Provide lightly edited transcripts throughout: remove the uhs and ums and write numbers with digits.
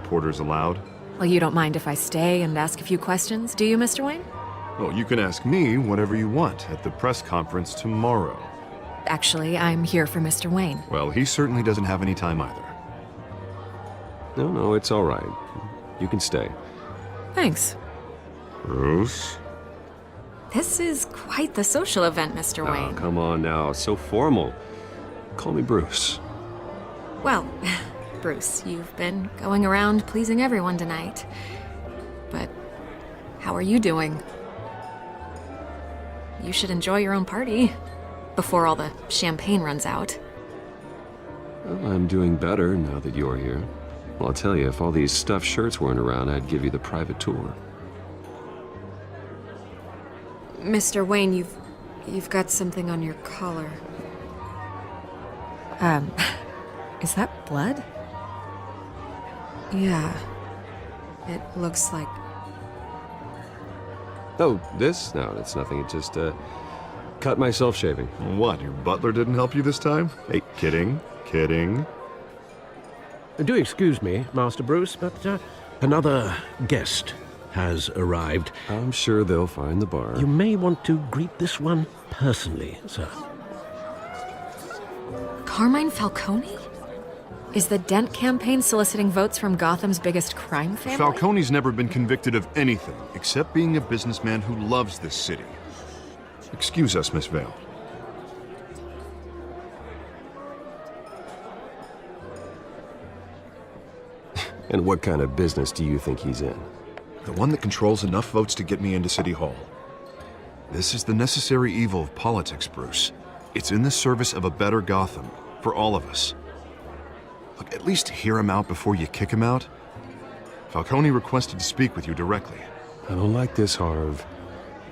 reporters allowed. Well, you don't mind if I stay and ask a few questions, do you, Mr. Wayne? Well, you can ask me whatever you want at the press conference tomorrow. Actually, I'm here for Mr. Wayne. Well, he certainly doesn't have any time either. No, it's all right. You can stay. Thanks. Bruce? This is quite the social event, Mr. Oh, Wayne. come on now. So formal. Call me Bruce. Well, Bruce, you've been going around pleasing everyone tonight. But how are you doing? You should enjoy your own party before all the champagne runs out. Well, I'm doing better now that you're here. Well, I'll tell you, if all these stuffed shirts weren't around, I'd give you the private tour. Mr. Wayne, you've got something on your collar. Is that blood? Yeah. It looks like... Oh, this? No, it's nothing. It just, cut myself shaving. What, your butler didn't help you this time? Hey, kidding. Do excuse me, Master Bruce, but another guest has arrived. I'm sure they'll find the bar. You may want to greet this one personally, sir. Carmine Falcone? Is the Dent campaign soliciting votes from Gotham's biggest crime family? Falcone's never been convicted of anything except being a businessman who loves this city. Excuse us, Miss Vale. And what kind of business do you think he's in? The one that controls enough votes to get me into City Hall. This is the necessary evil of politics, Bruce. It's in the service of a better Gotham, for all of us. Look, at least hear him out before you kick him out. Falcone requested to speak with you directly. I don't like this, Harv,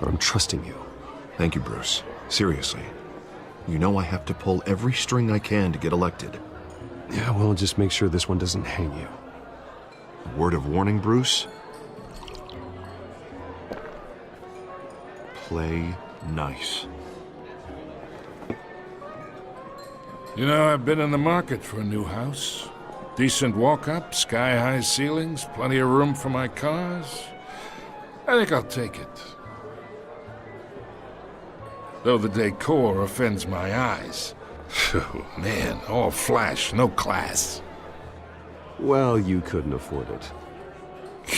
but I'm trusting you. Thank you, Bruce. Seriously. You know I have to pull every string I can to get elected. Yeah, well, just make sure this one doesn't hang you. A word of warning, Bruce? Play nice. You know, I've been in the market for a new house. Decent walk-up, sky-high ceilings, plenty of room for my cars. I think I'll take it. Though the decor offends my eyes. Oh, man, all flash, no class. Well, you couldn't afford it.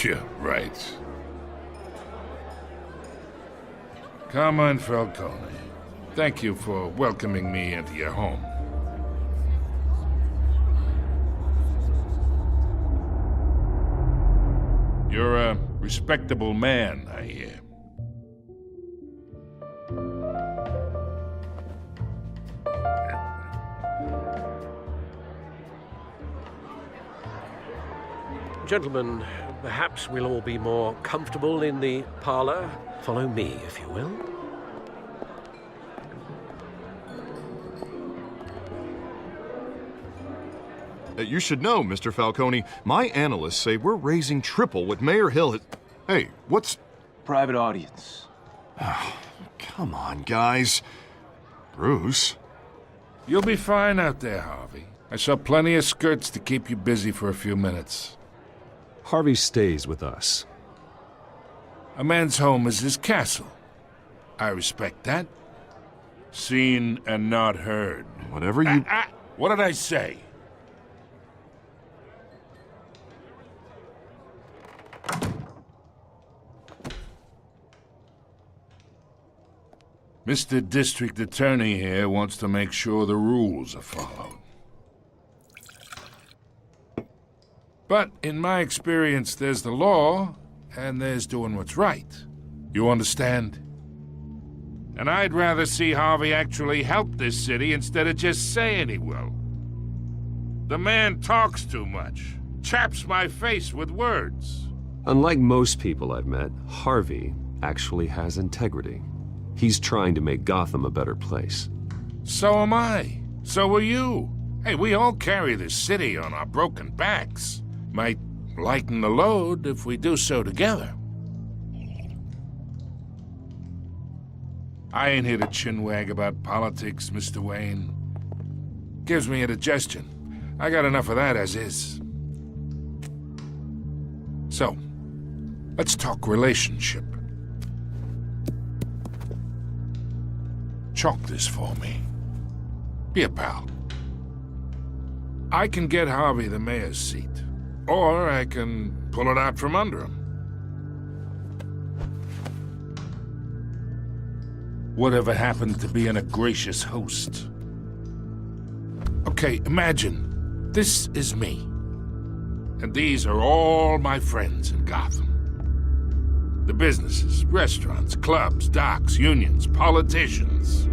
Yeah, right. Carmine Falcone, thank you for welcoming me into your home. You're a respectable man, I hear. Gentlemen, perhaps we'll all be more comfortable in the parlor. Follow me, if you will. You should know, Mr. Falcone, my analysts say we're raising triple what Mayor Hill has... Hey, what's... Private audience. Come on, guys. Bruce? You'll be fine out there, Harvey. I saw plenty of skirts to keep you busy for a few minutes. Harvey stays with us. A man's home is his castle. I respect that. Seen and not heard. Whatever you... What did I say? Mr. District Attorney here wants to make sure the rules are followed. But in my experience, there's the law, and there's doing what's right. You understand? And I'd rather see Harvey actually help this city instead of just saying he will. The man talks too much, chaps my face with words. Unlike most people I've met, Harvey actually has integrity. He's trying to make Gotham a better place. So am I. So are you. Hey, we all carry this city on our broken backs. Might lighten the load if we do so together. I ain't here to chinwag about politics, Mr. Wayne. Gives me indigestion. I got enough of that as is. So, let's talk relationship. Chalk this for me. Be a pal. I can get Harvey the mayor's seat, or I can pull it out from under him. Whatever happened to being a gracious host? Okay, imagine, this is me. And these are all my friends in Gotham. The businesses, restaurants, clubs, docks, unions, politicians.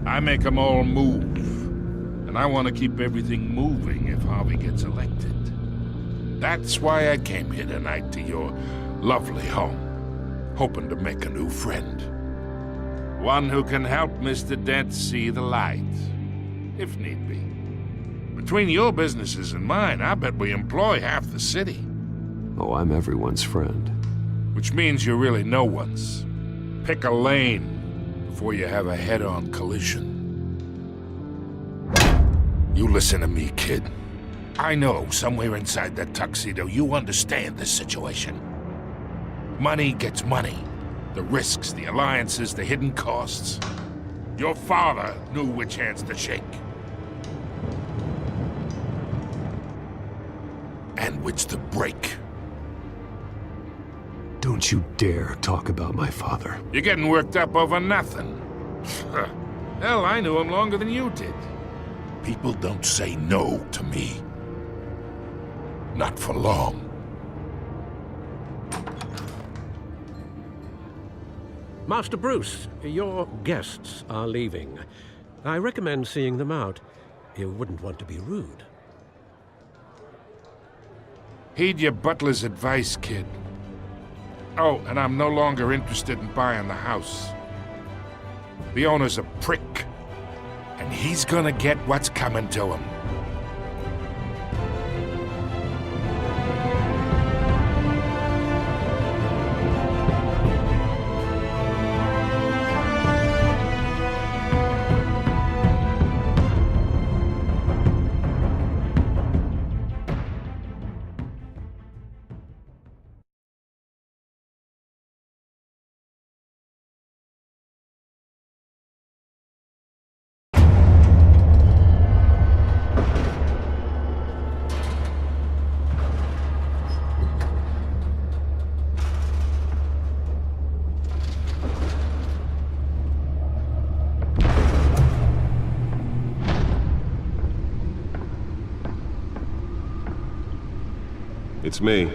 I make them all move. And I want to keep everything moving if Harvey gets elected. That's why I came here tonight to your lovely home, hoping to make a new friend. One who can help Mr. Dent see the light, if need be. Between your businesses and mine, I bet we employ half the city. Oh, I'm everyone's friend. Which means you're really no one's. Pick a lane before you have a head-on collision. You listen to me, kid. I know somewhere inside that tuxedo you understand this situation. Money gets money. The risks, the alliances, the hidden costs. Your father knew which hands to shake. And which to break. Don't you dare talk about my father. You're getting worked up over nothing. Hell, I knew him longer than you did. People don't say no to me. Not for long. Master Bruce, your guests are leaving. I recommend seeing them out. You wouldn't want to be rude. Heed your butler's advice, kid. Oh, and I'm no longer interested in buying the house. The owner's a prick, and he's gonna get what's coming to him. It's me.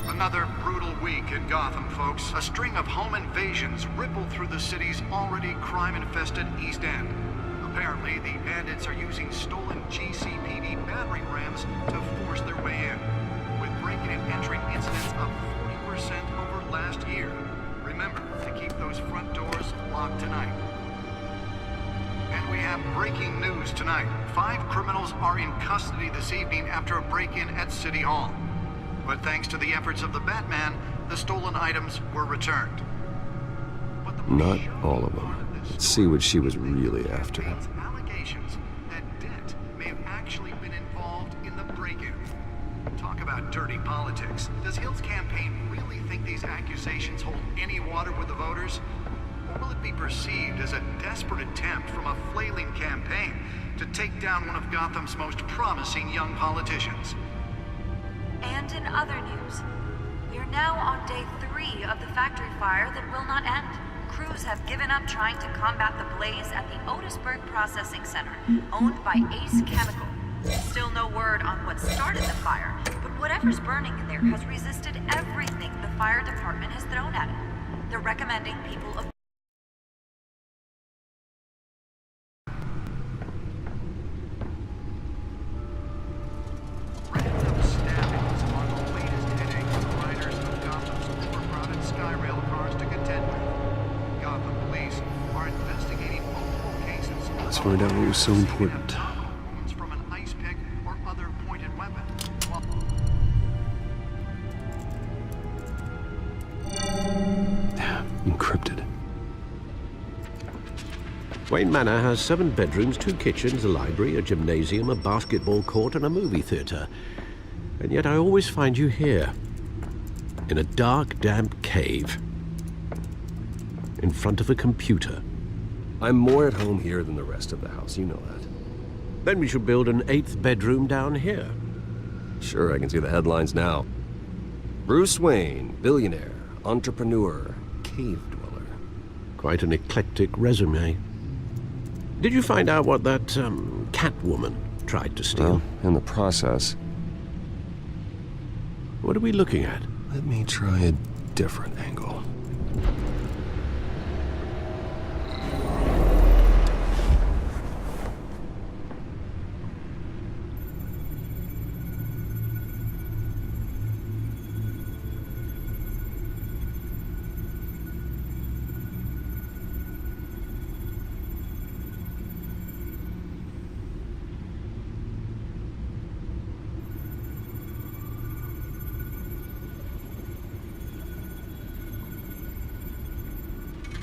Another brutal week in Gotham, folks. A string of home invasions ripple through the city's already crime-infested East End. Apparently, the bandits are using stolen GCPD battering rams to force their way in, with breaking and entering incidents up 40% over last year. Remember to keep those front doors locked tonight. And we have breaking news tonight. 5 criminals are in custody this evening after a break-in at City Hall. But thanks to the efforts of the Batman, the stolen items were returned. But the Not all of them. Let's see what she was really after. Allegations that Dent may have actually been involved in the break-in. Talk about dirty politics. Does Hill's campaign really think these accusations hold any water with the voters? Or will it be perceived as a desperate attempt from a flailing campaign to take down one of Gotham's most promising young politicians? And in other news, we are now on day 3 of the factory fire that will not end. Crews have given up trying to combat the blaze at the Otisburg Processing Center, owned by Ace Chemical. Still no word on what started the fire, but whatever's burning in there has resisted everything the fire department has thrown at it. They're recommending people avoid. find out what was so important. From an ice pick or other pointed weapon. Encrypted. Wayne Manor has 7 bedrooms, 2 kitchens, a library, a gymnasium, a basketball court, and a movie theater. And yet I always find you here, in a dark, damp cave, in front of a computer. I'm more at home here than the rest of the house, you know that. Then we should build an 8th bedroom down here. Sure, I can see the headlines now. Bruce Wayne, billionaire, entrepreneur, cave dweller. Quite an eclectic resume. Did you find out what that, Catwoman tried to steal? Well, in the process. What are we looking at? Let me try a different angle.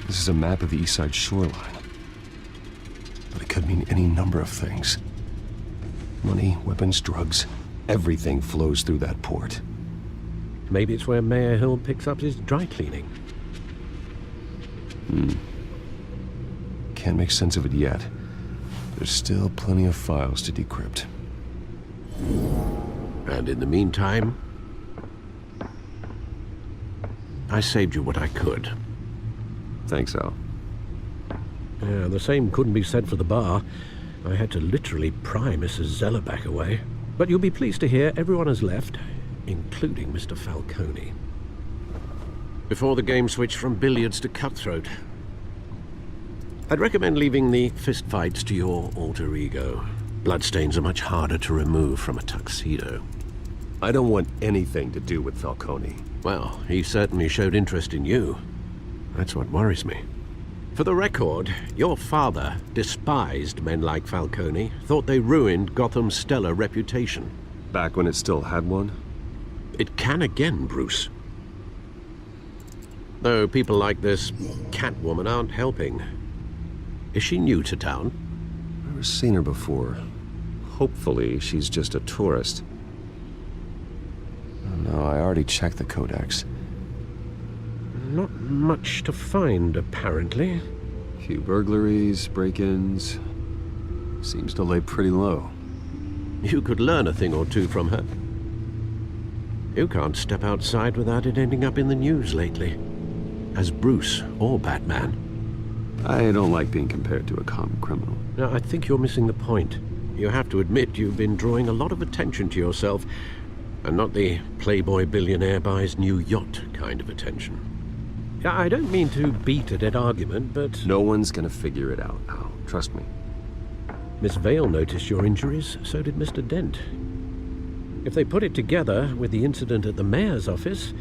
This is a map of the East Side shoreline. But it could mean any number of things. Money, weapons, drugs, everything flows through that port. Maybe it's where Mayor Hill picks up his dry cleaning. Can't make sense of it yet. There's still plenty of files to decrypt. And in the meantime, I saved you what I could. Thanks, Al. Yeah, the same couldn't be said for the bar. I had to literally pry Mrs. Zeller back away. But you'll be pleased to hear everyone has left, including Mr. Falcone. Before the game switched from billiards to cutthroat. I'd recommend leaving the fistfights to your alter ego. Bloodstains are much harder to remove from a tuxedo. I don't want anything to do with Falcone. Well, he certainly showed interest in you. That's what worries me. For the record, your father despised men like Falcone, thought they ruined Gotham's stellar reputation. Back when it still had one? It can again, Bruce. Though people like this Catwoman aren't helping. Is she new to town? Never seen her before. Hopefully, she's just a tourist. Oh, no, I already checked the codex. Not much to find, apparently. Few burglaries, break-ins. Seems to lay pretty low. You could learn a thing or two from her. You can't step outside without it ending up in the news lately. As Bruce or Batman. I don't like being compared to a common criminal. Now, I think you're missing the point. You have to admit you've been drawing a lot of attention to yourself, and not the playboy billionaire buys new yacht kind of attention. I don't mean to beat a dead argument, but... No one's gonna figure it out, Al. Trust me. Miss Vale noticed your injuries, so did Mr. Dent. If they put it together with the incident at the mayor's office,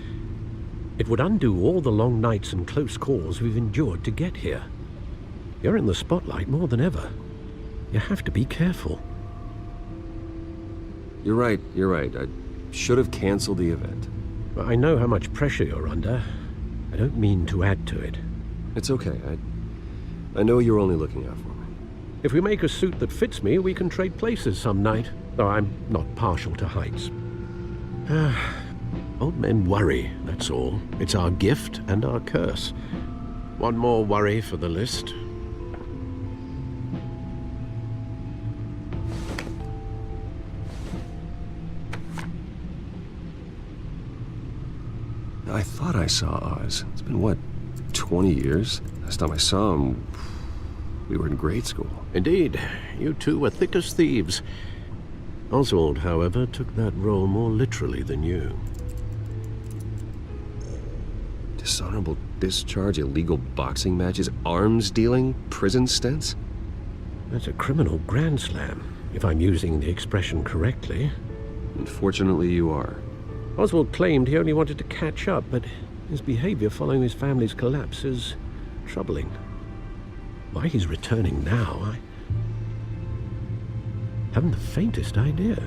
it would undo all the long nights and close calls we've endured to get here. You're in the spotlight more than ever. You have to be careful. You're right. I should have canceled the event. I know how much pressure you're under. I don't mean to add to it. It's okay. I know you're only looking out for me. If we make a suit that fits me, we can trade places some night, though I'm not partial to heights. Old men worry, that's all. It's our gift and our curse. One more worry for the list. I thought I saw Oz. It's been, what, 20 years? Last time I saw him, we were in grade school. Indeed, you two were thick as thieves. Oswald, however, took that role more literally than you. Dishonorable discharge, illegal boxing matches, arms dealing, prison stints? That's a criminal grand slam, if I'm using the expression correctly. Unfortunately, you are. Oswald claimed he only wanted to catch up, but his behavior following his family's collapse is troubling. Why he's returning now, Haven't the faintest idea.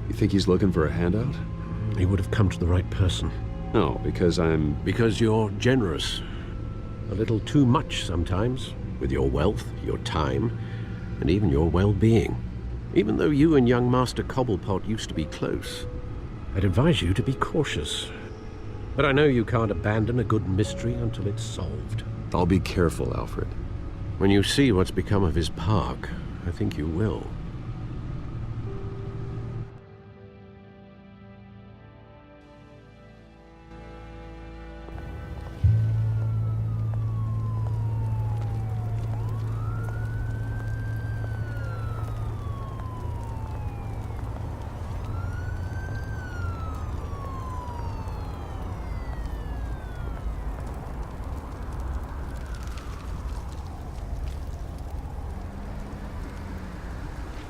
You think he's looking for a handout? He would have come to the right person. No, because I'm... Because you're generous. A little too much sometimes, with your wealth, your time, and even your well-being. Even though you and young Master Cobblepot used to be close, I'd advise you to be cautious. But I know you can't abandon a good mystery until it's solved. I'll be careful, Alfred. When you see what's become of his park, I think you will.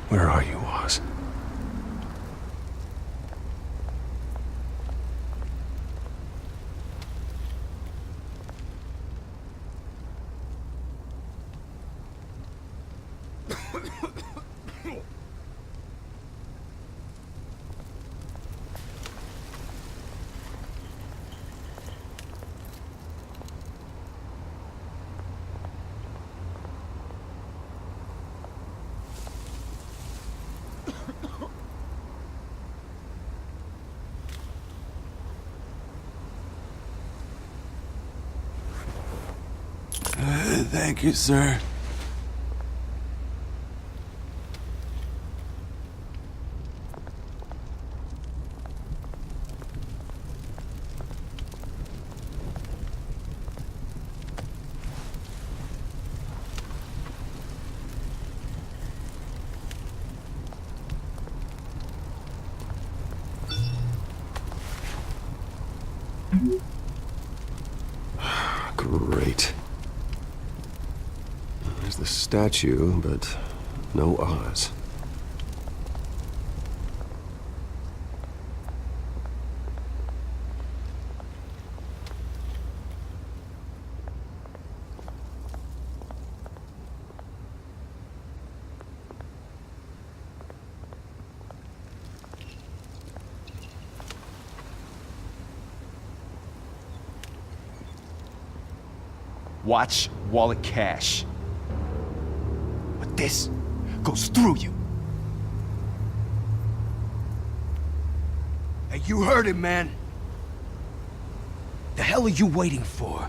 Where are you, Oz? Thank you, sir. Great. There's the statue, but no Oz. Watch wallet cash. But this goes through you. Hey, you heard him, man. The hell are you waiting for?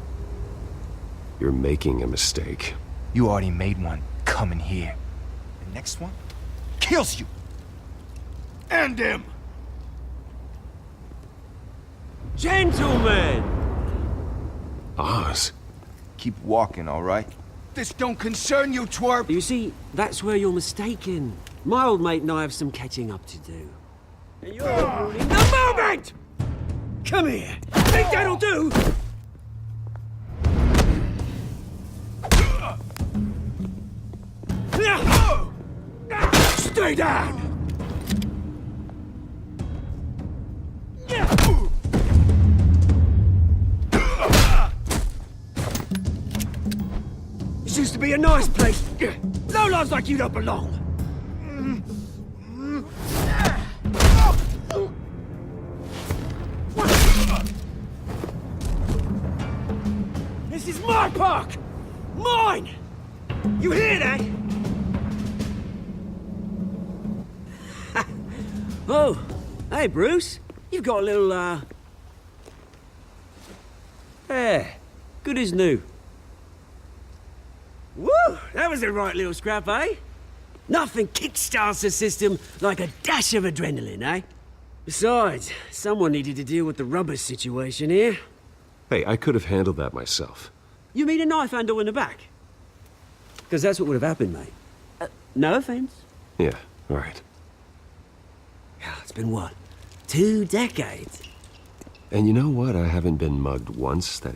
You're making a mistake. You already made one coming here. The next one kills you. And him. Gentlemen! Oz? Keep walking, all right? This don't concern you, twerp! You see, that's where you're mistaken. My old mate and I have some catching up to do. And you're ruining the moment! Come here! Think that'll do? Stay down! This used to be a nice place. No lives like you don't belong. This is my park! Mine! You hear that? Oh, hey Bruce. You've got a little, yeah, good as new. Woo! That was a right little scrap, eh? Nothing kickstarts the system like a dash of adrenaline, eh? Besides, someone needed to deal with the rubber situation here. Hey, I could have handled that myself. You mean a knife handle in the back? Because that's what would have happened, mate. No offense. Yeah, all right. It's been what? 2 decades? And you know what? I haven't been mugged once that...